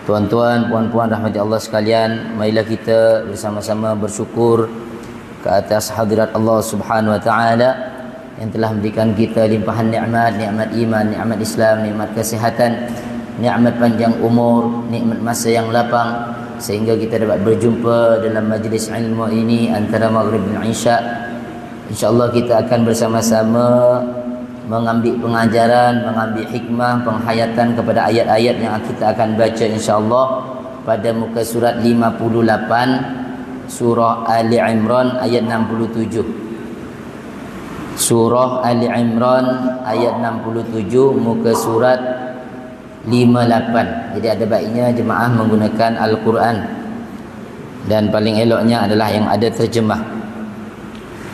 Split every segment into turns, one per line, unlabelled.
Tuan-tuan, puan-puan rahmati Allah sekalian, marilah kita bersama-sama bersyukur ke atas hadirat Allah Subhanahu wa taala yang telah memberikan kita limpahan nikmat, nikmat iman, nikmat Islam, nikmat kesihatan, nikmat panjang umur, nikmat masa yang lapang, sehingga kita dapat berjumpa dalam majlis ilmu ini antara maghrib dan isya. InsyaAllah kita akan bersama-sama mengambil pengajaran, mengambil hikmah, penghayatan kepada ayat-ayat yang kita akan baca insyaAllah pada muka surat 58 surah Ali Imran ayat 67. Surah Ali Imran ayat 67 muka surat 58. Jadi ada baiknya jemaah menggunakan Al-Quran, dan paling eloknya adalah yang ada terjemah.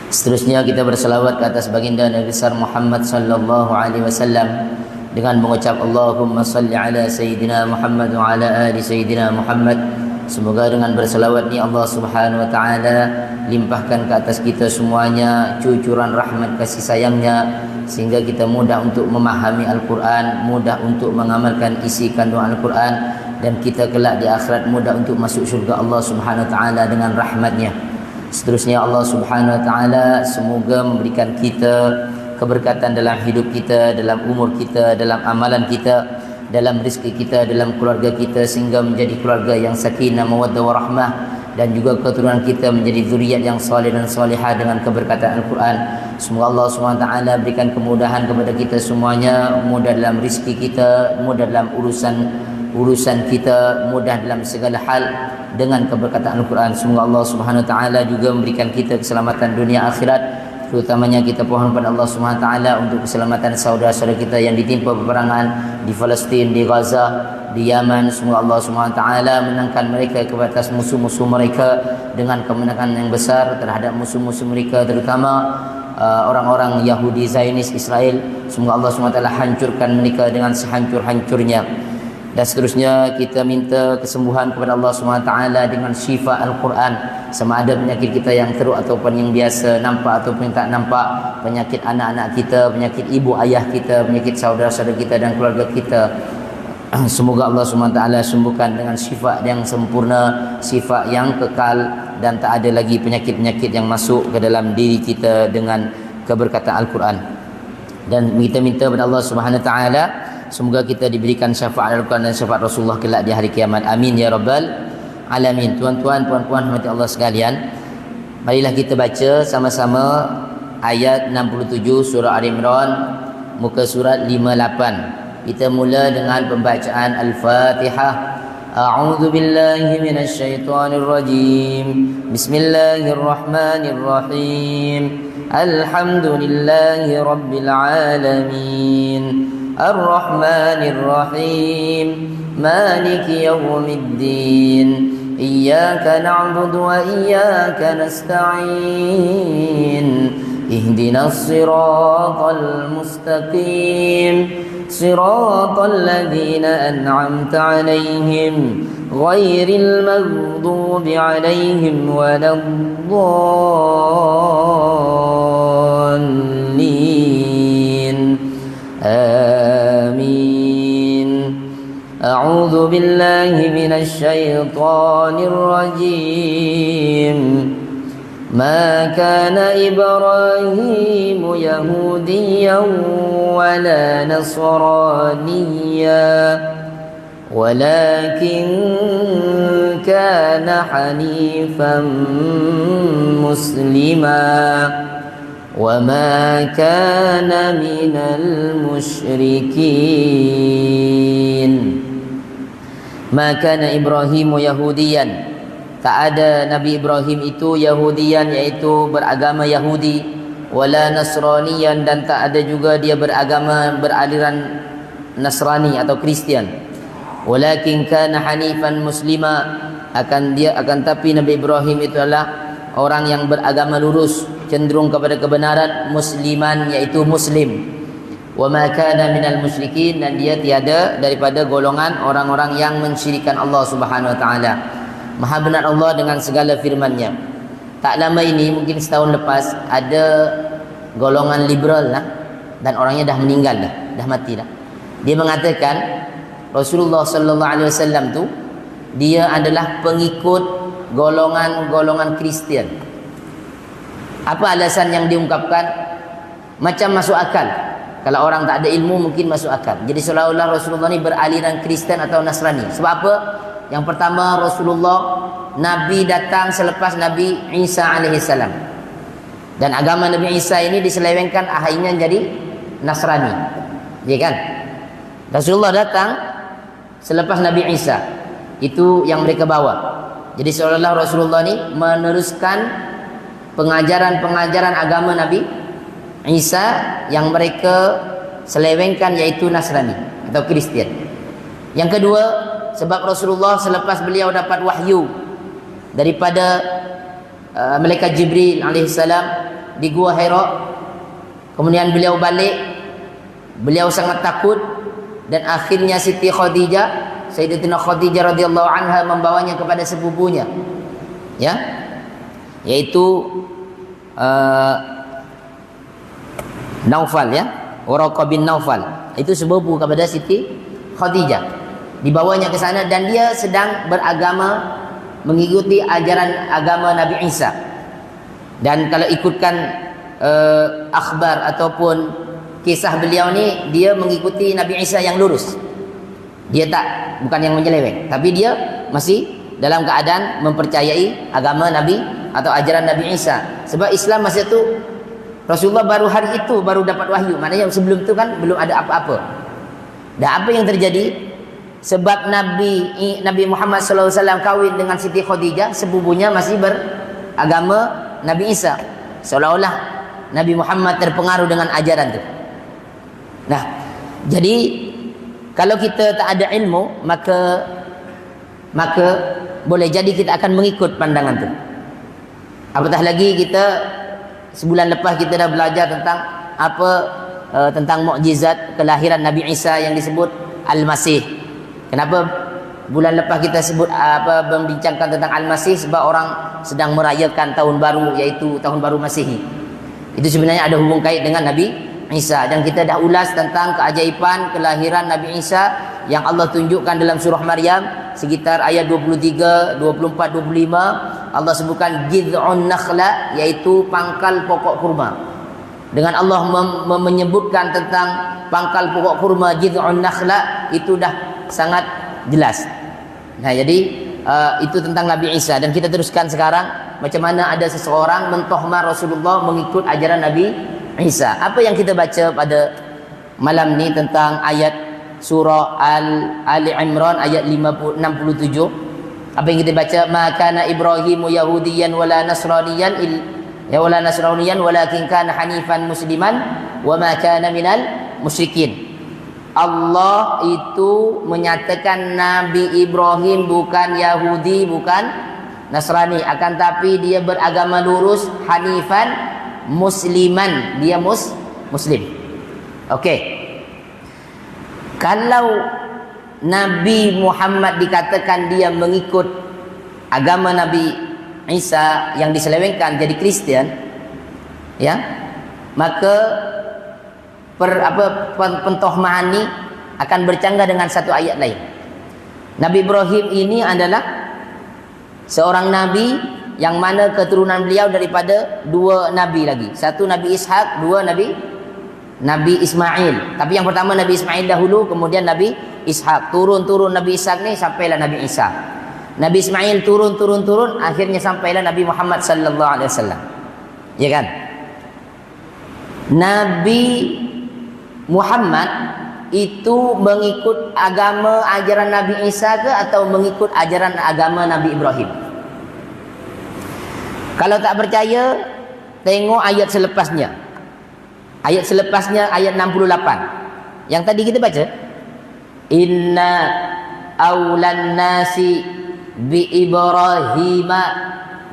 Seterusnya kita berselawat ke atas baginda Nabi besar Muhammad sallallahu alaihi wasallam dengan mengucap Allahumma salli ala sayyidina Muhammad wa ala ali sayyidina Muhammad. Semoga dengan berselawat ni Allah Subhanahu wa taala limpahkan ke atas kita semuanya cucuran rahmat kasih sayangnya, sehingga kita mudah untuk memahami Al-Quran, mudah untuk mengamalkan isi kandungan Al-Quran, dan kita kelak di akhirat mudah untuk masuk syurga Allah Subhanahu wa taala dengan rahmatnya. Seterusnya Allah Subhanahu wa taala semoga memberikan kita keberkatan dalam hidup kita, dalam umur kita, dalam amalan kita, dalam rezeki kita, dalam keluarga kita, sehingga menjadi keluarga yang sakinah, mawaddah warahmah, dan juga keturunan kita menjadi zuriat yang saleh dan salihah dengan keberkatan Al-Quran. Semoga Allah Subhanahu wa taala berikan kemudahan kepada kita semuanya, mudah dalam rezeki kita, mudah dalam urusan kita, mudah dalam segala hal dengan keberkatan Al-Quran. Semoga Allah Subhanahu wa taala juga memberikan kita keselamatan dunia akhirat, terutamanya kita pohon pada Allah Subhanahu wa taala untuk keselamatan saudara-saudara kita yang ditimpa peperangan di Palestin, di Gaza, di Yaman. Semoga Allah Subhanahu wa taala menangkan mereka ke atas musuh-musuh mereka dengan kemenangan yang besar terhadap musuh-musuh mereka, terutama orang-orang Yahudi Zionis Israel. Semoga Allah Subhanahu wa taala hancurkan mereka dengan sehancur-hancurnya. Dan seterusnya kita minta kesembuhan kepada Allah SWT dengan syifa Al-Quran, sama ada penyakit kita yang teruk ataupun yang biasa, nampak ataupun tak nampak, penyakit anak-anak kita, penyakit ibu ayah kita, penyakit saudara-saudara kita dan keluarga kita. Semoga Allah SWT sembuhkan dengan syifa yang sempurna, syifa yang kekal, dan tak ada lagi penyakit-penyakit yang masuk ke dalam diri kita dengan keberkatan Al-Quran. Dan kita minta kepada Allah SWT semoga kita diberikan syafaat Al-Quran dan syafaat Rasulullah kelak di hari kiamat. Amin ya rabbal alamin. Tuan-tuan, puan-puan rahmati Allah sekalian, marilah kita baca sama-sama ayat 67 surah Ali Imran muka surat 58. Kita mula dengan pembacaan Al-Fatihah. A'udzu billahi minasy syaithanir rajim. Bismillahirrahmanirrahim. Alhamdulillahi rabbil alamin. الرحمن الرحيم مالك يوم الدين إياك نعبد وإياك نستعين اهدنا الصراط المستقيم صراط الذين أنعمت عليهم غير المغضوب عليهم ولا الضالين آمين. أعوذ بالله من الشيطان الرجيم. ما كان إبراهيم يهوديا ولا نصرانيا ولكن كان حنيفا مسلما وما كان من المشركين. ما كان إبراهيم يهوديا, tak ada Nabi Ibrahim itu Yahudian, iaitu beragama Yahudi, wala Nasraniyan, dan tak ada juga dia beraliran Nasrani atau Kristian. Walakin kana hanifan muslima, akan tapi Nabi Ibrahim itu adalah orang yang beragama lurus, cenderung kepada kebenaran, musliman, iaitu muslim. Wa ma kana minal musyrikin, dan dia tiada daripada golongan orang-orang yang mensyirikkan Allah Subhanahu wa taala. Maha benar Allah dengan segala firman-Nya. Tak lama ini, mungkin setahun lepas, ada golongan liberal lah, dan orangnya dah meninggal dah mati dah. Dia mengatakan Rasulullah sallallahu alaihi wasallam tu dia adalah pengikut golongan-golongan Kristian. Apa alasan yang diungkapkan? Macam masuk akal. Kalau orang tak ada ilmu mungkin masuk akal. Jadi seolah-olah Rasulullah ni beraliran Kristian atau Nasrani. Sebab apa? Yang pertama, Rasulullah, Nabi datang selepas Nabi Isa alaihissalam. Dan agama Nabi Isa ini diselewengkan akhirnya jadi Nasrani. Ya kan? Rasulullah datang selepas Nabi Isa. Itu yang mereka bawa. Jadi seolah-olah Rasulullah ni meneruskan pengajaran-pengajaran agama Nabi Isa yang mereka selewengkan, yaitu Nasrani atau Kristian. Yang kedua, sebab Rasulullah selepas beliau dapat wahyu daripada malaikat Jibril alaihissalam di Gua Hira, kemudian beliau balik, beliau sangat takut, dan akhirnya Siti Khadijah, Sayyidatina Khadijah radhiyallahu anha membawanya kepada sepupunya, ya, yaitu Naufal, ya, Waraqah bin Naufal. Itu sepupu kepada Siti Khadijah. Dibawanya ke sana dan dia sedang beragama, mengikuti ajaran agama Nabi Isa. Dan kalau ikutkan akhbar ataupun kisah beliau ni, dia mengikuti Nabi Isa yang lurus. Dia bukan yang menyeleweng, tapi dia masih dalam keadaan mempercayai agama Nabi atau ajaran Nabi Isa. Sebab Islam masa itu Rasulullah baru hari itu baru dapat wahyu. Maknanya sebelum itu kan belum ada apa-apa. Dan apa yang terjadi? Sebab Nabi Muhammad SAW kahwin dengan Siti Khadijah, sepupunya masih beragama Nabi Isa. Seolah-olah Nabi Muhammad terpengaruh dengan ajaran itu. Nah, jadi kalau kita tak ada ilmu, maka boleh jadi kita akan mengikut pandangan itu. Apatah lagi kita sebulan lepas kita dah belajar tentang tentang mukjizat kelahiran Nabi Isa yang disebut Al-Masih. Kenapa bulan lepas kita sebut membincangkan tentang Al-Masih? Sebab orang sedang merayakan tahun baru, yaitu tahun baru Masihi. Itu sebenarnya ada hubung kait dengan Nabi Isa, dan kita dah ulas tentang keajaiban kelahiran Nabi Isa yang Allah tunjukkan dalam surah Maryam sekitar ayat 23, 24, 25. Allah sebutkan jid'un nakhla, yaitu pangkal pokok kurma. Dengan Allah menyebutkan tentang pangkal pokok kurma jid'un nakhla, itu dah sangat jelas. Nah, jadi itu tentang Nabi Isa. Dan kita teruskan sekarang macam mana ada seseorang mentohmah Rasulullah mengikut ajaran Nabi Isa. Apa yang kita baca pada malam ni tentang ayat surah Ali Imran ayat 67. Apa yang kita baca? Ma kana Ibrahimu Yahudiyan wala Nasraniyan wala Nasraniyan walakin kana hanifan musliman wa ma kana minal musyrikin. Allah itu menyatakan Nabi Ibrahim bukan Yahudi, bukan Nasrani, akan tapi dia beragama lurus, hanifan musliman, dia muslim. Okey. Kalau Nabi Muhammad dikatakan dia mengikut agama Nabi Isa yang diselewengkan jadi Kristian, ya, maka pentohmahan ini akan bercanggah dengan satu ayat lain. Nabi Ibrahim ini adalah seorang nabi yang mana keturunan beliau daripada dua nabi lagi. Satu Nabi Ishak, dua Nabi Ismail. Tapi yang pertama Nabi Ismail dahulu, kemudian Nabi Ishak. Turun-turun Nabi Ishak ni sampailah Nabi Isa. Nabi Ismail turun, akhirnya sampailah Nabi Muhammad sallallahu alaihi wasallam. Ya kan? Nabi Muhammad itu mengikut agama ajaran Nabi Isa ke atau mengikut ajaran agama Nabi Ibrahim? Kalau tak percaya, tengok ayat selepasnya. Ayat selepasnya ayat 68. Yang tadi kita baca, inna awlan nasi bi Ibrahima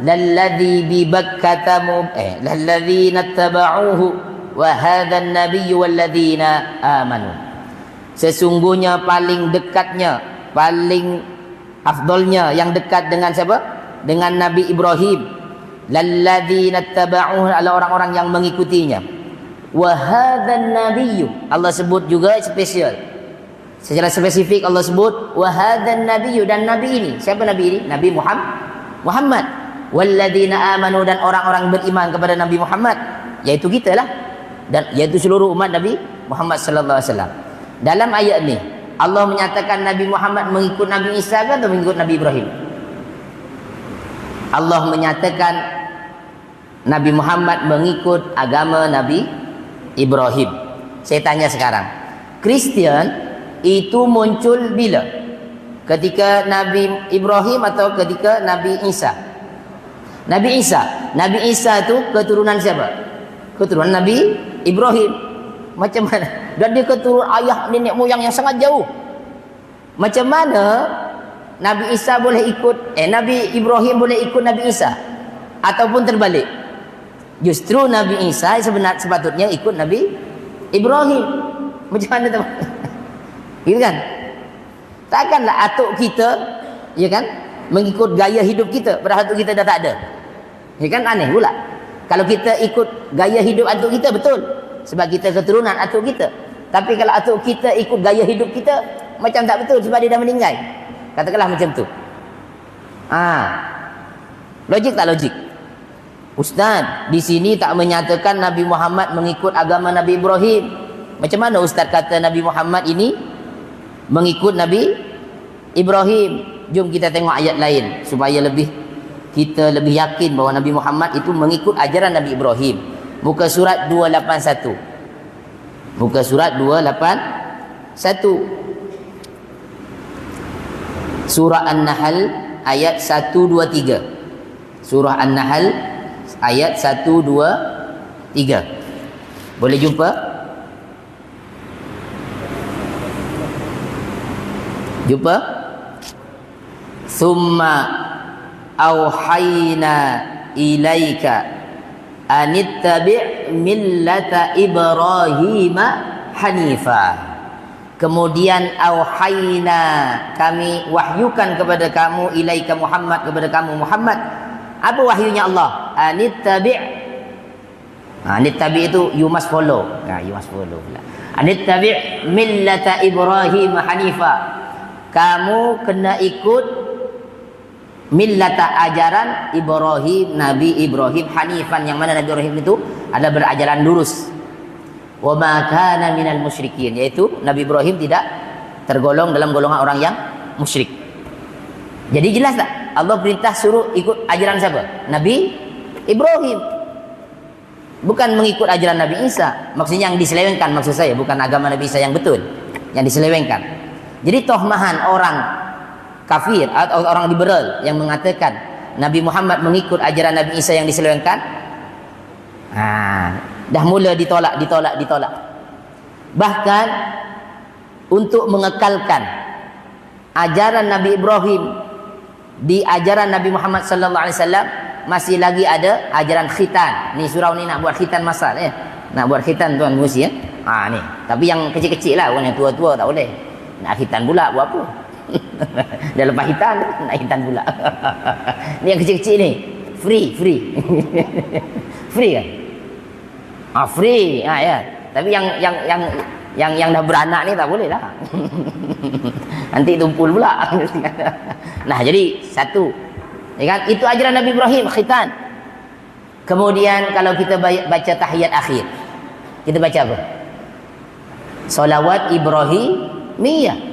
lalladzi bi Bakkata lalladzina tabauhu wa hadzal nabiyyu walladzina amanu. Sesungguhnya paling dekatnya, paling afdalnya, yang dekat dengan siapa? Dengan Nabi Ibrahim. Lalladzina tabauhu, adalah orang-orang yang mengikutinya. Wa hadzal nabiyyu, Allah sebut juga spesial. Secara spesifik Allah sebut wa hadzan nabiyyu, dan nabi ini. Siapa nabi ini? Nabi Muhammad. Walladzina amanu, dan orang-orang beriman kepada Nabi Muhammad, yaitu kita lah, dan yaitu seluruh umat Nabi Muhammad sallallahu alaihi wasallam. Dalam ayat ni Allah menyatakan Nabi Muhammad mengikut Nabi Isa atau mengikut Nabi Ibrahim? Allah menyatakan Nabi Muhammad mengikut agama Nabi Ibrahim. Saya tanya sekarang, Kristian itu muncul bila? Ketika Nabi Ibrahim atau ketika Nabi Isa? Nabi Isa itu keturunan siapa? Keturunan Nabi Ibrahim. Macam mana? Dan dia keturunan ayah nenek moyang yang sangat jauh. Macam mana Nabi Isa boleh ikut Nabi Ibrahim boleh ikut Nabi Isa? Ataupun terbalik? Justru Nabi Isa sepatutnya ikut Nabi Ibrahim. Macam mana teman? Gitu kan? Takkanlah atuk kita, ya kan, mengikut gaya hidup kita, padahal atuk kita dah tak ada. Ya kan, aneh pula. Kalau kita ikut gaya hidup atuk kita, betul, sebab kita keturunan atuk kita. Tapi kalau atuk kita ikut gaya hidup kita, macam tak betul sebab dia dah meninggal. Katakanlah macam tu. Logik tak logik? Ustaz, di sini tak menyatakan Nabi Muhammad mengikut agama Nabi Ibrahim. Macam mana Ustaz kata Nabi Muhammad ini mengikut Nabi Ibrahim? Jom kita tengok ayat lain supaya kita lebih yakin bahawa Nabi Muhammad itu mengikut ajaran Nabi Ibrahim. Muka surat 281. Muka surat 281. Surah An-Nahl ayat 123. Surah An-Nahl ayat 123. Boleh jumpa? Jumpa? Thumma auhayna ilaika anittabi' millata Ibrahim hanifa. Kemudian auhayna, kami wahyukan kepada kamu, ilaika Muhammad, kepada kamu Muhammad. Apa wahyunya Allah? Anittabi'. Anittabi' itu you must follow. You must follow pula. Anittabi' millata Ibrahim hanifa. Kamu kena ikut millata, ajaran Ibrahim, Nabi Ibrahim, hanifan, yang mana Nabi Ibrahim itu adalah berajaran lurus. Wa ma kana minal musyrikin, yaitu Nabi Ibrahim tidak tergolong dalam golongan orang yang musyrik. Jadi jelas tak? Allah perintah suruh ikut ajaran siapa? Nabi Ibrahim. Bukan mengikut ajaran Nabi Isa. Maksudnya yang diselewengkan, maksud saya, bukan agama Nabi Isa yang betul, yang diselewengkan. Jadi tohmahan orang kafir atau orang liberal yang mengatakan Nabi Muhammad mengikut ajaran Nabi Isa yang diselewengkan, dah mula ditolak. Bahkan untuk mengekalkan ajaran Nabi Ibrahim di ajaran Nabi Muhammad sallallahu alaihi wasallam, masih lagi ada ajaran khitan. Ni surau ni nak buat khitan masal ya. Nak buat khitan tuan mesti ya. Ni. Tapi yang kecil-kecil lah, orang yang tua-tua tak boleh. Nak khitan pula buat apa? Dah lepas khitan, nak khitan pula. Ni yang kecil-kecil ni, free. Free kan? Free. Ya. Tapi yang dah beranak ni tak boleh lah. Nanti tumpul pula. Nah, jadi satu. Ya kan? Itu ajaran Nabi Ibrahim, khitan. Kemudian kalau kita baca tahiyat akhir, kita baca apa? Salawat Ibrahimiyah.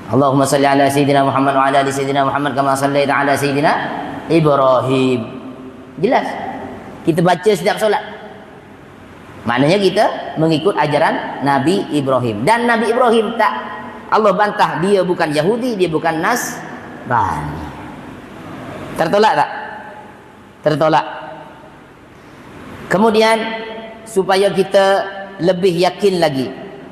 Allahumma salli ala Sayyidina Muhammad wa ala ali Sayyidina Muhammad kama sallaita ala Sayyidina Ibrahim. Jelas. Kita baca setiap solat. Maknanya kita mengikut ajaran Nabi Ibrahim. Dan Nabi Ibrahim tak, Allah bantah, dia bukan Yahudi, dia bukan Nasrani. Tertolak tak? Tertolak. Kemudian supaya kita lebih yakin lagi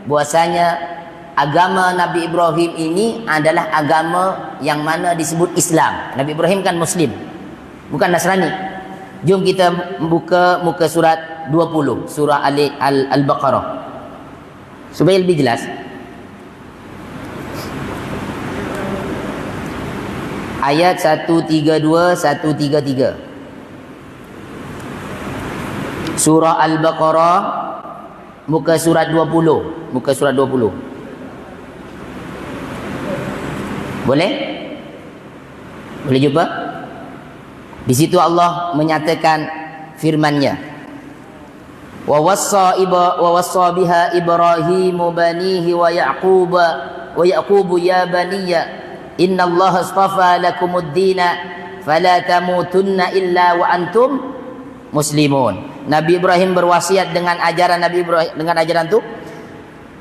bahwasanya agama Nabi Ibrahim ini adalah agama yang mana disebut Islam. Nabi Ibrahim kan Muslim, bukan Nasrani. Jom kita buka muka surat 20, surah Al-Baqarah, supaya lebih jelas. Ayat 132, 133. Surah Al-Baqarah, muka surat 20. Muka surat 20. Boleh? Boleh jumpa? Di situ Allah menyatakan firman-Nya. Wa wassa biha Ibrahim banihi wa Yaqubu ya baniya innallaha astafa lakumud dina fala tamutunna illa wa antum muslimun. Nabi Ibrahim berwasiat dengan ajaran Nabi Ibrahim, dengan ajaran tu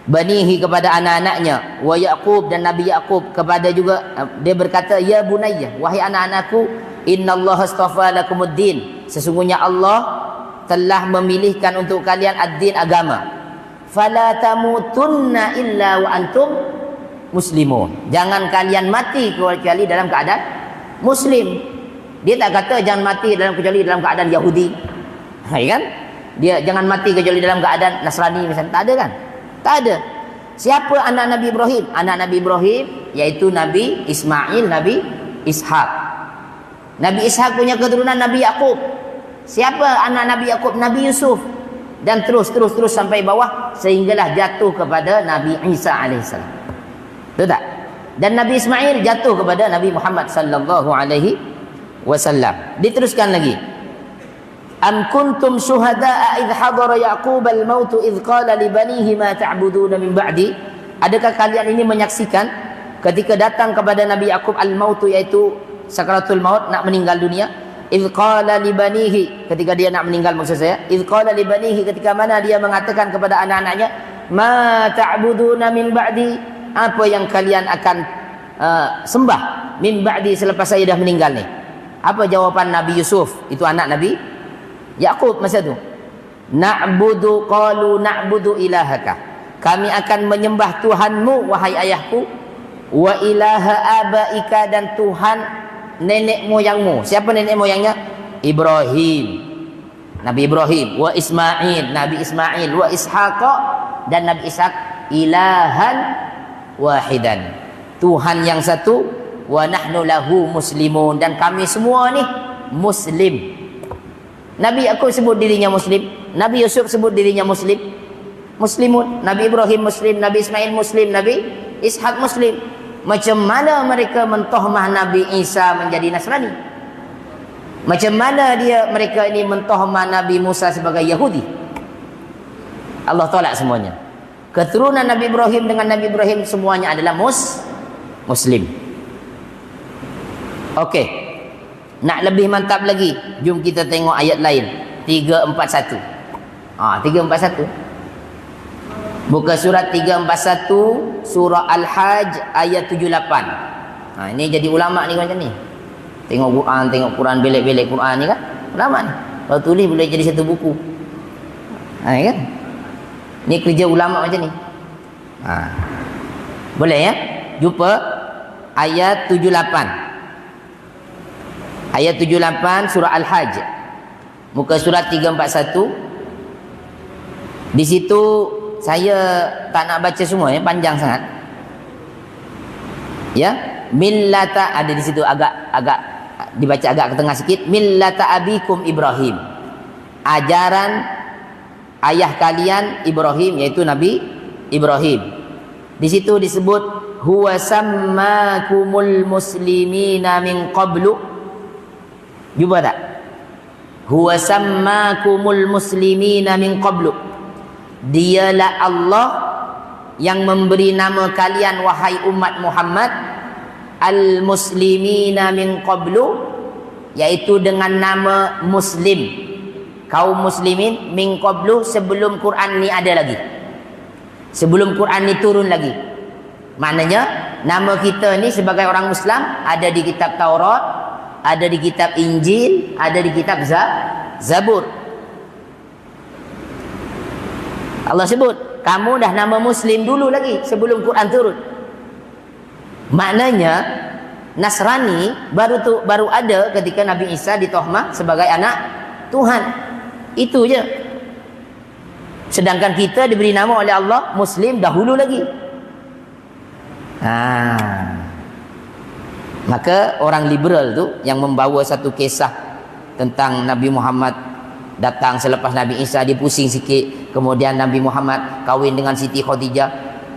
banihi kepada anak-anaknya, wa Yaqub dan Nabi Yaqub kepada juga, dia berkata ya bunayya, wahai anak-anakku, innallaha astafa lakumuddin, sesungguhnya Allah telah memilihkan untuk kalian ad-din, agama. Fala tamutunna illa wa antum muslimun. Jangan kalian mati kecuali dalam keadaan muslim. Dia tak kata jangan mati kecuali dalam keadaan Yahudi. Kan? Dia jangan mati kecuali dalam keadaan Nasrani misalnya. Tak ada kan? Tak ada. Siapa anak Nabi Ibrahim? Anak Nabi Ibrahim yaitu Nabi Ismail, Nabi Ishak. Nabi Ishak punya keturunan Nabi Yaqub. Siapa anak Nabi Yaqub? Nabi Yusuf. Dan terus sampai bawah sehinggalah jatuh kepada Nabi Isa alaihissalam. Betul tak? Dan Nabi Ismail jatuh kepada Nabi Muhammad sallallahu alaihi wasallam. Diteruskan lagi. Am kuntum syuhada'a idh hadara Yaqub al-maut idh qala li banihi ma ta'buduna min ba'di? Adakah kalian ini menyaksikan ketika datang kepada Nabi Yaqub al-maut, yaitu sakaratul maut, nak meninggal dunia? Idh qala li banihi, ketika dia nak meninggal maksud saya. Idh qala li banihi, ketika mana dia mengatakan kepada anak-anaknya, ma ta'buduna min ba'di, apa yang kalian akan sembah min ba'di selepas saya dah meninggal ni? Apa jawapan Nabi Yusuf, itu anak Nabi Yaqub masa tu? Qalu na'budu ilahaka, kami akan menyembah Tuhanmu wahai ayahku, wa ilaha abaika, dan Tuhan nenek moyangmu. Siapa nenek moyangnya? Ibrahim, Nabi Ibrahim, wa Ismail, Nabi Ismail, wa Ishaq, dan Nabi Ishaq, ilahan wahidan, Tuhan yang satu, wa nahnu lahu muslimun, dan kami semua ni muslim. Nabi Yaqub sebut dirinya muslim, Nabi Yusuf sebut dirinya muslim, muslimun. Nabi Ibrahim muslim, Nabi Ismail muslim, Nabi Ishaq muslim. Macam mana mereka mentohmah Nabi Isa menjadi Nasrani? Macam mana mereka ini mentohmah Nabi Musa sebagai Yahudi? Allah tolak semuanya. Keturunan Nabi Ibrahim dengan Nabi Ibrahim semuanya adalah muslim. Okey. Nak lebih mantap lagi, jom kita tengok ayat lain. 341. 341. Buka surat 341, surah Al-Hajj ayat 78. Ini jadi ulama ni macam ni. Tengok Quran, belek-belek Quran ni kan. Ulama ni. Kalau tulis boleh jadi satu buku. Kan? Ni kerja ulama macam ni. Boleh ya? Jumpa ayat 78. Ayat 78 surah Al-Hajj. Muka surat 341. Di situ saya tak nak baca semua ya, panjang sangat. Ya, millata ada di situ, agak dibaca agak ke tengah sikit. Millata abikum Ibrahim. Ajaran ayah kalian Ibrahim, yaitu Nabi Ibrahim. Di situ disebut huwa sammakumul muslimina min qablu. Jumpa tak? Huwa sammakumul muslimina min qablu. Dialah Allah yang memberi nama kalian wahai umat Muhammad al-muslimina min qablu, yaitu dengan nama muslim, kaum muslimin, min qablu, sebelum Quran ni ada lagi, sebelum Quran ni turun lagi. Maknanya nama kita ni sebagai orang Muslim ada di kitab Taurat, ada di kitab Injil, ada di kitab Zabur. Allah sebut kamu dah nama Muslim dulu lagi sebelum Quran turun. Maknanya Nasrani baru ada ketika Nabi Isa ditohmah sebagai anak Tuhan. Itu je. Sedangkan kita diberi nama oleh Allah Muslim dahulu lagi. Maka orang liberal tu yang membawa satu kisah tentang Nabi Muhammad datang selepas Nabi Isa, dia pusing sikit. Kemudian Nabi Muhammad kahwin dengan Siti Khadijah.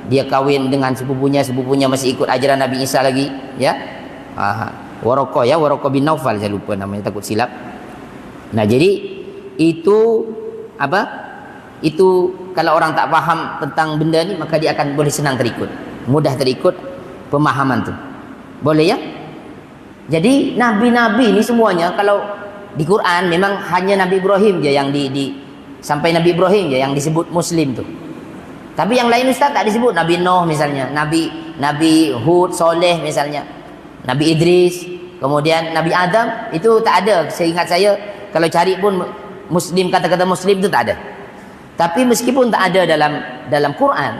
dia kahwin dengan sepupunya masih ikut ajaran Nabi Isa lagi, ya. Waraqah, ya, Waraqah bin Naufal, saya lupa namanya, takut silap. Nah, jadi itu apa? Itu kalau orang tak faham tentang benda ni, maka dia akan boleh senang terikut, mudah terikut pemahaman tu. Boleh, ya? Jadi nabi-nabi ni semuanya, kalau di Quran memang hanya Nabi Ibrahim je yang sampai Nabi Ibrahim je yang disebut Muslim tu. Tapi yang lain Ustaz tak disebut. Nabi Nuh misalnya, Nabi Hud, Soleh misalnya, Nabi Idris, kemudian Nabi Adam, itu tak ada. Seingat saya, kalau cari pun Muslim, kata-kata Muslim itu tak ada. Tapi meskipun tak ada dalam Quran,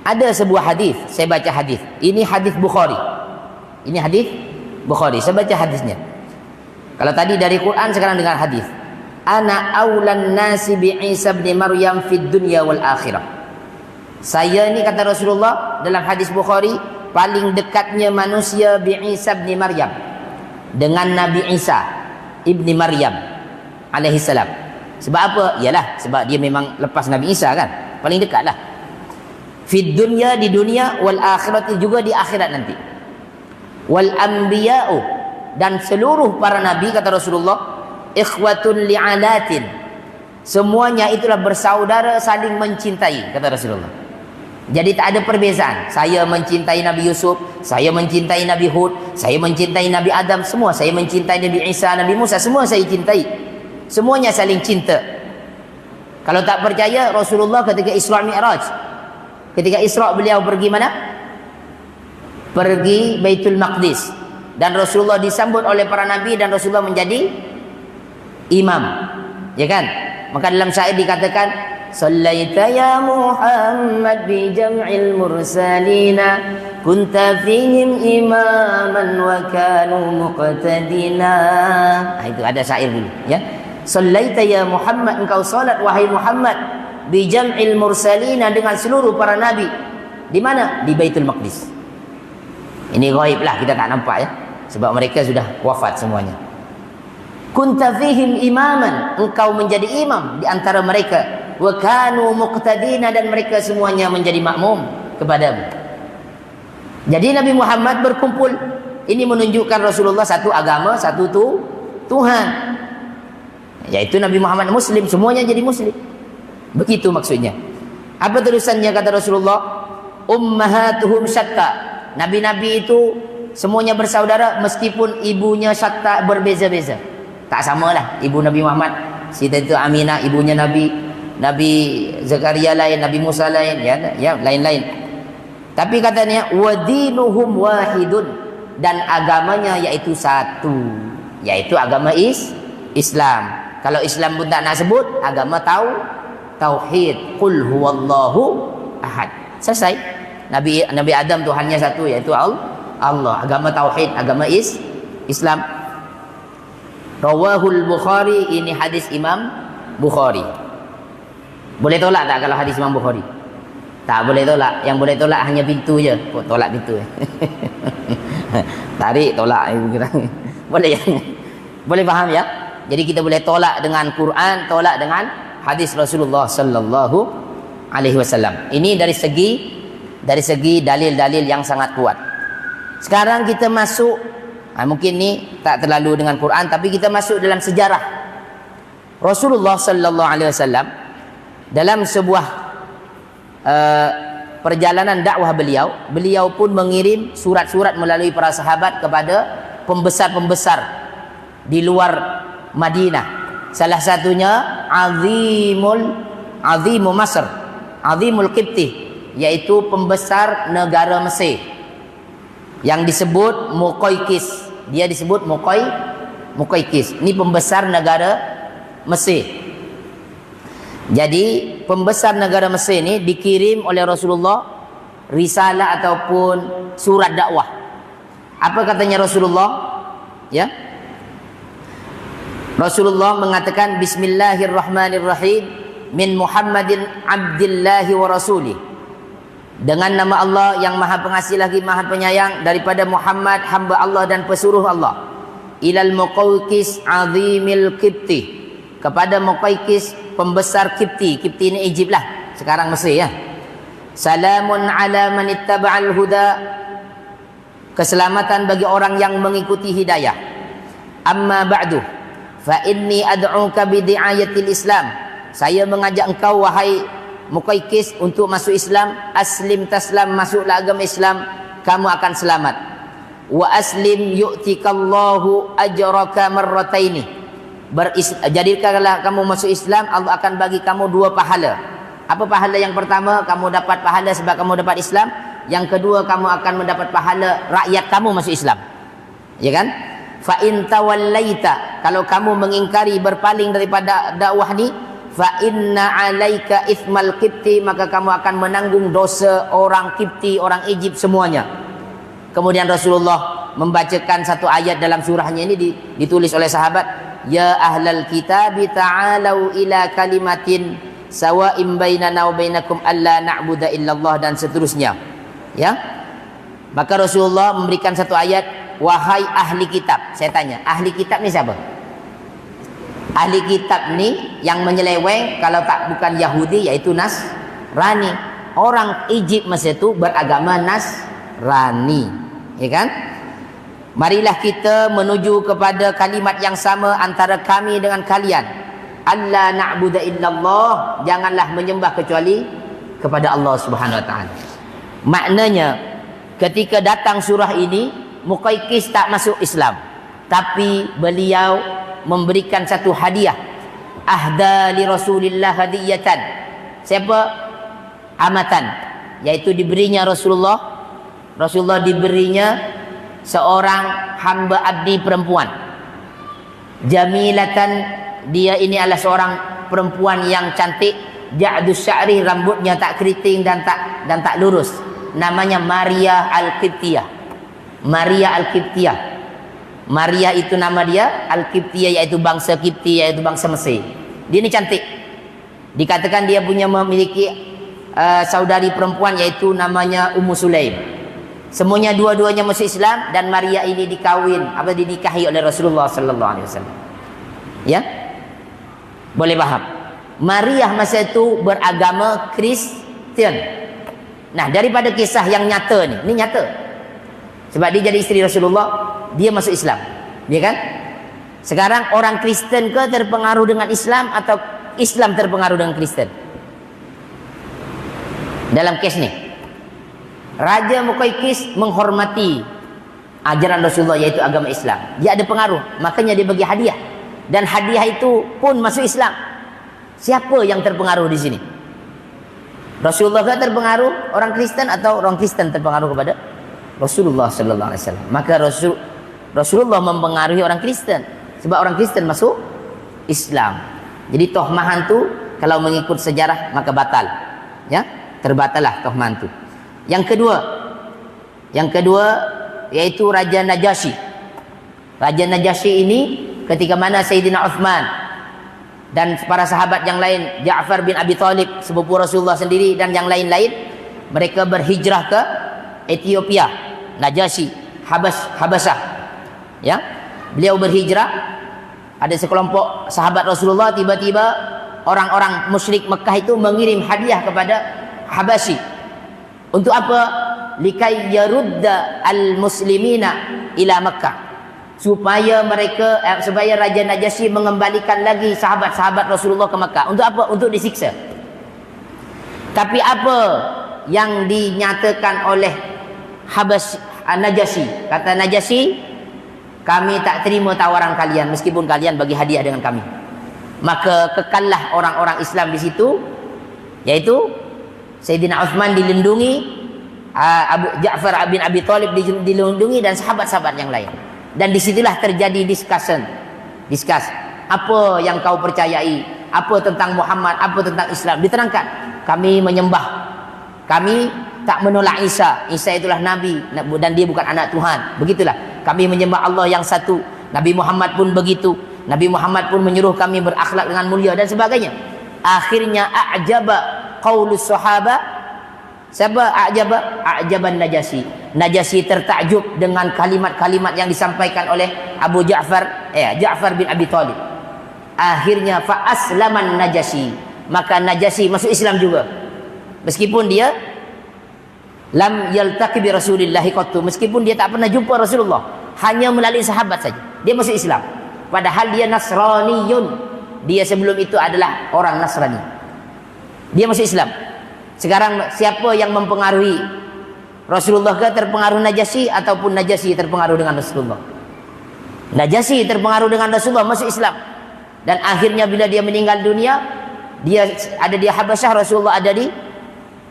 ada sebuah hadis. Saya baca hadis. Ini hadis Bukhari. Ini hadis Bukhari. Saya baca hadisnya. Kalau tadi dari Quran, sekarang dengar hadis. Ana aulan nasi bi Isa bin Maryam fid dunya wal akhirah. Saya ni, kata Rasulullah dalam hadis Bukhari, paling dekatnya manusia bi Isa bin Maryam, dengan Nabi Isa ibni Maryam alaihi salam. Sebab apa? Yalah, sebab dia memang lepas Nabi Isa kan, paling dekatlah. Fid dunya, di dunia, wal akhirat, juga di akhirat nanti. Wal anbiya'u, dan seluruh para nabi, kata Rasulullah, ikhwatun li'alatin, semuanya itulah bersaudara saling mencintai, kata Rasulullah. Jadi tak ada perbezaan. Saya mencintai Nabi Yusuf, saya mencintai Nabi Hud, saya mencintai Nabi Adam, semua. Saya mencintai Nabi Isa, Nabi Musa, semua saya cintai. Semuanya saling cinta. Kalau tak percaya, Rasulullah ketika Isra Mi'raj, ketika Isra beliau pergi mana? Pergi Baitul Maqdis, dan Rasulullah disambut oleh para nabi, dan Rasulullah menjadi imam, ya kan? Maka dalam syair dikatakan, sallaita ya Muhammad bi jam'il mursalina, kunta fihim imaman wa kanu muqtadina. Itu ada syair dulu, ya. Sallaita ya Muhammad, engkau salat wahai Muhammad, bi jam'il mursalina, dengan seluruh para nabi. Di mana? Di Baitul Maqdis. Ini ghaib lah, kita tak nampak, ya, sebab mereka sudah wafat semuanya. Kunta fihim imaman, engkau menjadi imam di antara mereka. Wa kanu muqtadina, dan mereka semuanya menjadi makmum kepadamu. Jadi Nabi Muhammad berkumpul. Ini menunjukkan Rasulullah satu agama, satu Tuhan, yaitu Nabi Muhammad Muslim, semuanya jadi Muslim. Begitu maksudnya. Apa tulisannya, kata Rasulullah? Ummahatuhum syatta. Nabi-nabi itu semuanya bersaudara, meskipun ibunya syatta, berbeza-beza. Tak samalah ibu Nabi Muhammad. Sita itu Aminah, ibunya Nabi Zakaria lain, Nabi Musa lain, ya lain-lain. Tapi katanya wadinuhum wahidun, dan agamanya yaitu satu, yaitu agama Islam. Kalau Islam pun tak nak sebut, agama tauhid, qul huwallahu ahad. Selesai. Nabi Adam Tuhannya satu, yaitu Allah. Agama tauhid, agama Islam. Rawahul Bukhari, ini hadis Imam Bukhari. Boleh tolak tak kalau hadis Imam Bukhari? Tak boleh tolak. Yang boleh tolak hanya pintu je. Tolak pintu. Tarik, tolak. Boleh, ya? Boleh faham, ya? Jadi kita boleh tolak dengan Quran, tolak dengan hadis Rasulullah sallallahu alaihi wasallam. Ini dari segi dalil-dalil yang sangat kuat. Sekarang kita masuk, mungkin ni tak terlalu dengan Quran, tapi kita masuk dalam sejarah. Rasulullah sallallahu alaihi wasallam dalam sebuah perjalanan dakwah beliau pun mengirim surat-surat melalui para sahabat kepada pembesar-pembesar di luar Madinah. Salah satunya Azimul Masr, Azimul Qibti, yaitu pembesar negara Mesir yang disebut Muqaykis. Dia disebut Muqaykis. Ini pembesar negara Mesir. Jadi pembesar negara Mesir ini dikirim oleh Rasulullah risalah ataupun surat dakwah. Apa katanya Rasulullah? Ya. Rasulullah mengatakan Bismillahirrahmanirrahim, min Muhammadin abdillahi wa rasulih. Dengan nama Allah yang Maha Pengasih lagi Maha Penyayang, daripada Muhammad hamba Allah dan pesuruh Allah. Ilal Muqaykis azimil Qibti, kepada Muqaykis pembesar Qibti. Qibti ini Egypt lah, sekarang Mesir, ya. Salamun ala man ittaba'al huda. Keselamatan bagi orang yang mengikuti hidayah. Amma ba'du, fa inni ad'uka bi di'ayatil Islam. Saya mengajak engkau wahai Muqaykis untuk masuk Islam. Aslim taslam, masuklah agama Islam, kamu akan selamat. Wa aslim yu'tikallahu ajraka marrataini. Jadikanlah kamu masuk Islam, Allah akan bagi kamu 2 pahala. Apa pahala yang pertama? Kamu dapat pahala sebab kamu dapat Islam. Yang kedua, kamu akan mendapat pahala rakyat kamu masuk Islam. Ya kan? Fa in tawallaita, kalau kamu mengingkari, berpaling daripada dakwah ni, fa inna 'alaika itsmal qibti, maka kamu akan menanggung dosa orang Qibti, orang Egypt semuanya. Kemudian Rasulullah membacakan satu ayat dalam surahnya ini, ditulis oleh sahabat, ya ahlal kitab ta'alu ila kalimatin sawa'im bainana wa bainakum alla na'budu illallah, dan seterusnya. Ya. Maka Rasulullah memberikan satu ayat, wahai ahli kitab. Saya tanya, ahli kitab ni siapa? Ahli kitab ni yang menyeleweng, kalau tak bukan Yahudi yaitu Nasrani. Orang Egypt masa itu beragama Nasrani, ya kan? Marilah kita menuju kepada kalimat yang sama antara kami dengan kalian. Alla na'budu illallah, janganlah menyembah kecuali kepada Allah Subhanahu wa taala. Maknanya ketika datang surah ini, Muqaykis tak masuk Islam, tapi beliau memberikan satu hadiah. Ahda li Rasulillah hadiyatan. Siapa? Amatan, yaitu diberinya Rasulullah diberinya seorang hamba abdi perempuan. Jamilatan, dia ini adalah seorang perempuan yang cantik. Ja'dus sya'ri, rambutnya tak keriting dan tak lurus. Namanya Maria Al-Qibtiyah. Maria Al-Qibtiyah. Maria itu nama dia, Al-Qibtiyah yaitu bangsa Qibti, yaitu bangsa Mesir. Dia ini cantik. Dikatakan dia punya memiliki saudari perempuan yaitu namanya Ummu Sulaim. Semuanya dua-duanya masuk Islam, dan Maria ini dinikahi oleh Rasulullah sallallahu alaihi wasallam. Ya? Boleh paham? Maria masa itu beragama Kristen. Nah, daripada kisah yang nyata ni, ini nyata. Sebab dia jadi isteri Rasulullah, dia masuk Islam. Ya kan? Sekarang orang Kristen ke terpengaruh dengan Islam, atau Islam terpengaruh dengan Kristen? Dalam kes ni, Raja Muqaykis menghormati ajaran Rasulullah, yaitu agama Islam. Dia ada pengaruh, makanya dia bagi hadiah. Dan hadiah itu pun masuk Islam. Siapa yang terpengaruh di sini? Rasulullah kan terpengaruh orang Kristen, atau orang Kristen terpengaruh kepada Rasulullah sallallahu alaihi wasallam? Maka Rasulullah mempengaruhi orang Kristen, sebab orang Kristen masuk Islam. Jadi tohmahan tu kalau mengikut sejarah maka batal. Ya, terbatallah tohmahan tu. Yang kedua yaitu Raja Najasyi. Raja Najasyi ini ketika mana Sayyidina Uthman dan para sahabat yang lain, Ja'far bin Abi Thalib, sepupu Rasulullah sendiri, dan yang lain-lain, mereka berhijrah ke Ethiopia, Najasyi, Habasah. Ya, beliau berhijrah. Ada sekelompok sahabat Rasulullah, tiba-tiba orang-orang musyrik Mekah itu mengirim hadiah kepada Habasyi. Untuk apa? Likai yarudda al-muslimina ila Mekah, supaya Raja Najasyi mengembalikan lagi sahabat-sahabat Rasulullah ke Mekah. Untuk apa? Untuk disiksa. Tapi apa yang dinyatakan oleh Najasyi? Kata Najasyi, kami tak terima tawaran kalian meskipun kalian bagi hadiah dengan kami. Maka kekallah orang-orang Islam di situ, yaitu Sayyidina Uthman dilindungi, Ja'far bin Abi Thalib dilindungi, dan sahabat-sahabat yang lain. Dan disitulah terjadi diskus. Apa yang kau percayai? Apa tentang Muhammad? Apa tentang Islam? Diterangkan. Kami menyembah. Kami tak menolak Isa. Isa itulah Nabi, dan dia bukan anak Tuhan. Begitulah. Kami menyembah Allah yang satu. Nabi Muhammad pun begitu. Nabi Muhammad pun menyuruh kami berakhlak dengan mulia dan sebagainya. Akhirnya a'jaba qaulus sahaba. Siapa a'jaban Najasyi. Najasyi tertakjub dengan kalimat-kalimat yang disampaikan oleh Ja'far bin Abi Thalib. Akhirnya fa aslaman Najasyi, maka Najasyi masuk Islam juga. Meskipun dia lam yaltaqi bi Rasulillah qattu, meskipun dia tak pernah jumpa Rasulullah, hanya melalui sahabat saja dia masuk Islam, padahal dia Nasraniyun, dia sebelum itu adalah orang Nasrani, dia masuk Islam. Sekarang siapa yang mempengaruhi Rasulullah? Ke terpengaruh Najasyi ataupun Najasyi terpengaruh dengan Rasulullah? Najasyi terpengaruh dengan Rasulullah, masuk Islam, dan akhirnya bila dia meninggal dunia, dia ada di Habasyah, Rasulullah ada di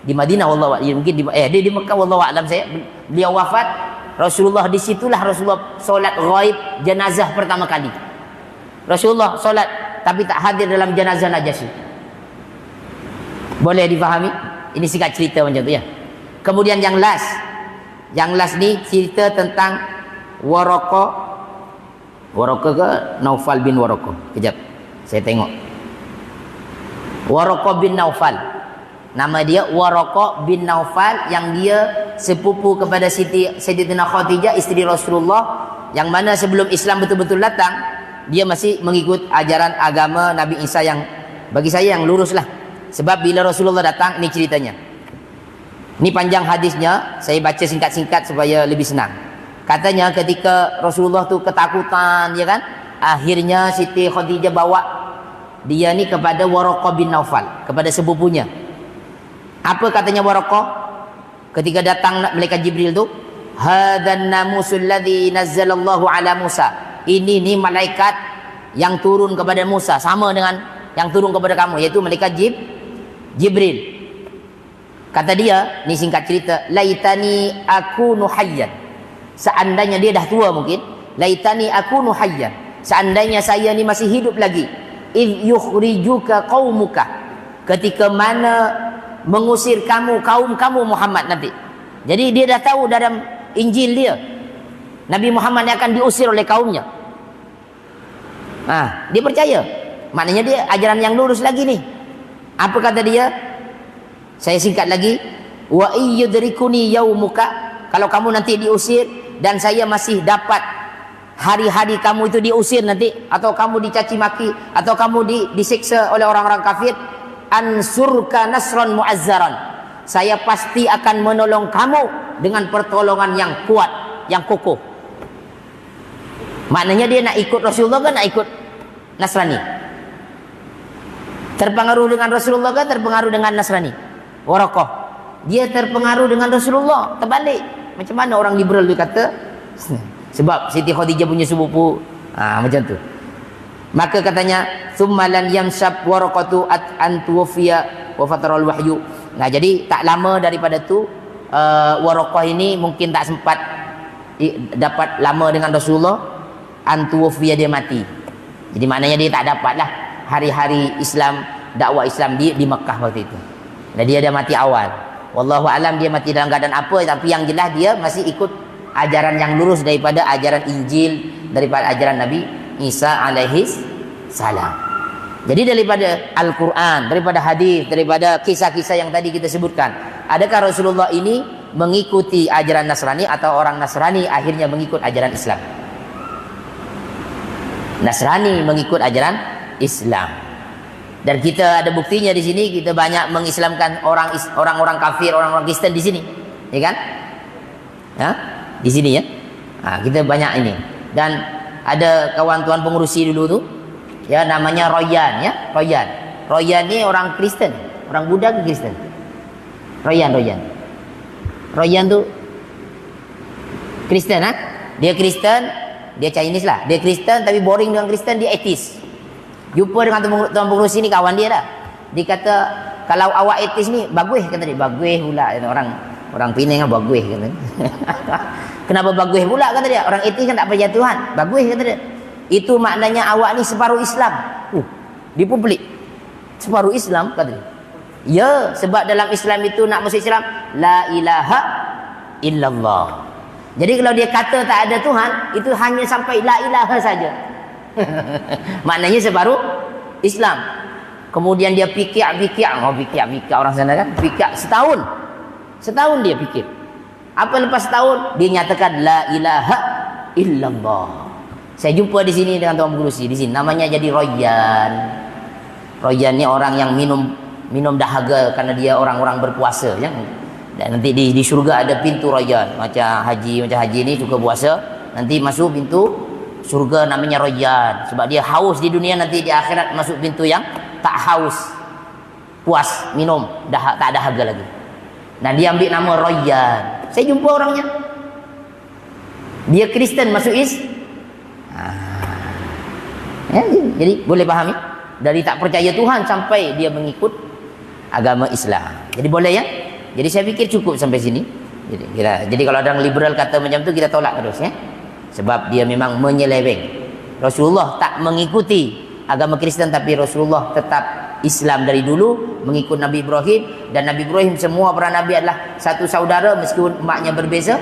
Madinah, wallahu a'lam, mungkin di Mekah, wallahu a'lam. Beliau wafat, Rasulullah disitulah Rasulullah solat ghaib jenazah pertama kali. Rasulullah solat tapi tak hadir dalam jenazah Najasyi. Boleh difahami? Ini singkat cerita macam tu ya. Kemudian yang last ni cerita tentang Waraqah ke Naufal bin Waraqah. Kejap, saya tengok. Waraqah bin Naufal, nama dia Waraqah bin Naufal, yang dia sepupu kepada Sayyidatina Khadijah, isteri Rasulullah, yang mana sebelum Islam betul-betul datang, dia masih mengikut ajaran agama Nabi Isa, yang bagi saya yang lurus lah. Sebab bila Rasulullah datang, ini ceritanya. Ini panjang hadisnya, saya baca singkat-singkat supaya lebih senang. Katanya ketika Rasulullah tu ketakutan, ya kan, akhirnya Siti Khadijah bawa dia ni kepada Waraqah bin Naufal, kepada sepupunya. Apa katanya Waraqah ketika datang malaikat Jibril tu? Hadzan namusul ladzi nazzalallahu ala Musa. Ini ni malaikat yang turun kepada Musa, sama dengan yang turun kepada kamu, yaitu malaikat Jibril. Kata dia, ni singkat cerita, laitani akunu hayyan. Seandainya dia dah tua mungkin, laitani akunu hayyan, seandainya saya ni masih hidup lagi, id yukhrijuka qaumuka, ketika mana mengusir kamu, kaum kamu Muhammad nanti. Jadi dia dah tahu dalam Injil dia, Nabi Muhammad yang akan diusir oleh kaumnya. Dia percaya, maknanya dia ajaran yang lurus lagi nih. Apa kata dia? Saya singkat lagi, wa iyyudrikuni yaumuka, kalau kamu nanti diusir dan saya masih dapat hari-hari kamu itu diusir nanti, atau kamu dicaci maki, atau kamu disiksa oleh orang-orang kafir, ansurka nasran mu'azzaran, saya pasti akan menolong kamu dengan pertolongan yang kuat, yang kokoh. Maknanya dia nak ikut Rasulullah kan, nak ikut Nasrani. Terpengaruh dengan Rasulullah kan, terpengaruh dengan Nasrani. Waraqah, dia terpengaruh dengan Rasulullah, terbalik. Macam mana orang liberal dia kata, sebab Siti Khadijah punya sepupu, macam tu. Maka katanya, thummalan yamshab Waraqatu an tuwfiya wa fataral wahyu. Nah, jadi tak lama daripada tu Waraqah ini mungkin tak sempat dapat lama dengan Rasulullah, an tuwfiya, dia mati. Jadi maknanya dia tak dapatlah hari-hari Islam, dakwah Islam di Mekah waktu itu. Dan dia dah mati awal. Wallahu alam dia mati dalam keadaan apa, tapi yang jelas dia masih ikut ajaran yang lurus daripada ajaran Injil, daripada ajaran Nabi Isa alaihi salam. Jadi daripada Al-Quran, daripada hadis, daripada kisah-kisah yang tadi kita sebutkan, adakah Rasulullah ini mengikuti ajaran Nasrani atau orang Nasrani akhirnya mengikut ajaran Islam? Nasrani mengikut ajaran Islam. Dan kita ada buktinya di sini, kita banyak mengislamkan orang-orang kafir, orang-orang Kristen di sini, ya kan? Ya, di sini ya. Kita banyak ini. Dan ada kawan tuan pengurusi dulu tu, ya, namanya Royan, ya, Royan. Royan ni orang Kristen, orang Buddha ke Kristen? Royan tu Kristen, Dia Kristen, dia Chinese lah. Dia Kristen tapi boring dengan Kristen, dia atheist. Jumpa dengan tuan pengurusi ni, kawan dia dah. Dia kata, kalau awak atheist ni bagus, kata dia. Bagus pula, orang Penang kan bagus, kata dia. Kenapa bagus pula, kata dia? Orang atheist kan tak percaya Tuhan. Bagus, kata dia. Itu maknanya awak ni separuh Islam. Dia pun pelik. Separuh Islam, kata dia. Ya, sebab dalam Islam itu nak masuk Islam, la ilaha illallah. Jadi kalau dia kata tak ada Tuhan, itu hanya sampai la ilaha saja. Maknanya separuh Islam. Kemudian dia fikir orang sana kan, fikir setahun dia fikir. Apa lepas setahun dia nyatakan la ilaha illallah. Saya jumpa di sini dengan tuan pengurusi di sini, namanya jadi Royan. Royan ni orang yang minum dahaga karena dia orang-orang berpuasa, ya. Dan nanti di syurga ada pintu Rayyan. Macam haji ni suka puasa, nanti masuk pintu syurga namanya Rayyan. Sebab dia haus di dunia, nanti di akhirat masuk pintu yang tak haus. Puas minum, dah tak ada harga lagi. Nah, dia ambil nama Rayyan. Saya jumpa orangnya. Dia Kristen masuk ya, jadi boleh fahami dari tak percaya Tuhan sampai dia mengikut agama Islam. Jadi boleh ya. Jadi saya fikir cukup sampai sini. Jadi kalau ada orang liberal kata macam tu, kita tolak terus ya. Sebab dia memang menyeleweng. Rasulullah tak mengikuti agama Kristen, tapi Rasulullah tetap Islam dari dulu, mengikut Nabi Ibrahim. Dan Nabi Ibrahim, semua para nabi adalah satu saudara meskipun umatnya berbeza,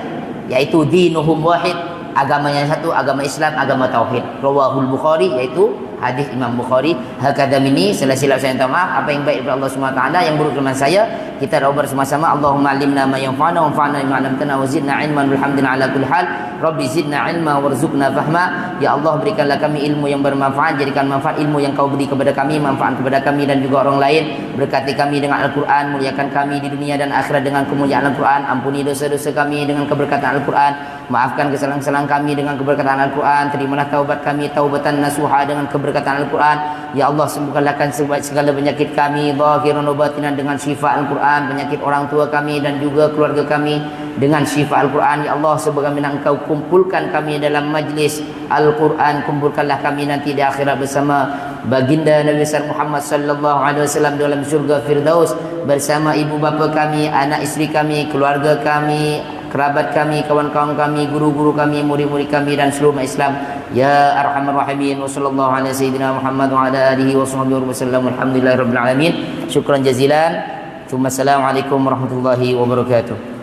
yaitu dinuhum wahid, agamanya satu, agama Islam, agama tauhid. Rawahul Bukhari, yaitu hadis Imam Bukhari. Hakadha minni, silap saya minta maaf. Apa yang baik daripada Allah Subhanahu wa taala, yang buruk daripada saya, kita doa bersama-sama. Allahumma alimna ma yanfa'una wanfa'na bima 'allamtana wa zidna ilman walhamdulillah ala kulli hal. Rabbi zidna ilma warzuqna fahma. Ya Allah, berikanlah kami ilmu yang bermanfaat, jadikan manfaat ilmu yang kau beri kepada kami, manfaat kepada kami dan juga orang lain. Berkati kami dengan Al-Quran, muliakan kami di dunia dan akhirat dengan kemuliaan Al-Quran. Ampuni dosa-dosa kami dengan keberkatan Al-Quran. Maafkan kesalahan-kesalahan kami dengan keberkatan Al-Quran. Terimalah taubat kami taubatan nasuha dengan keberkatan Al-Quran. Ya Allah, sembuhkanlah segala penyakit kami, zahiran wa batinan, dengan syifa Al-Quran. Penyakit orang tua kami dan juga keluarga kami dengan syifa Al-Quran. Ya Allah, sebagaimana Engkau kumpulkan kami dalam majlis Al-Quran, kumpulkanlah kami nanti di akhirat bersama baginda Nabi besar Muhammad sallallahu alaihi wasallam dalam syurga Firdaus, bersama ibu bapa kami, anak isteri kami, keluarga kami, kerabat kami, kawan-kawan kami, guru-guru kami, murid-murid kami dan seluruh umat Islam. Ya Arhamar Rahimin. Wa sallallahu ala sayyidina Muhammad wa ala alihi wa sahbihi wa sallam. Alhamdulillahirabbil alamin. Syukran jazilan. Assalamualaikum warahmatullahi wabarakatuh.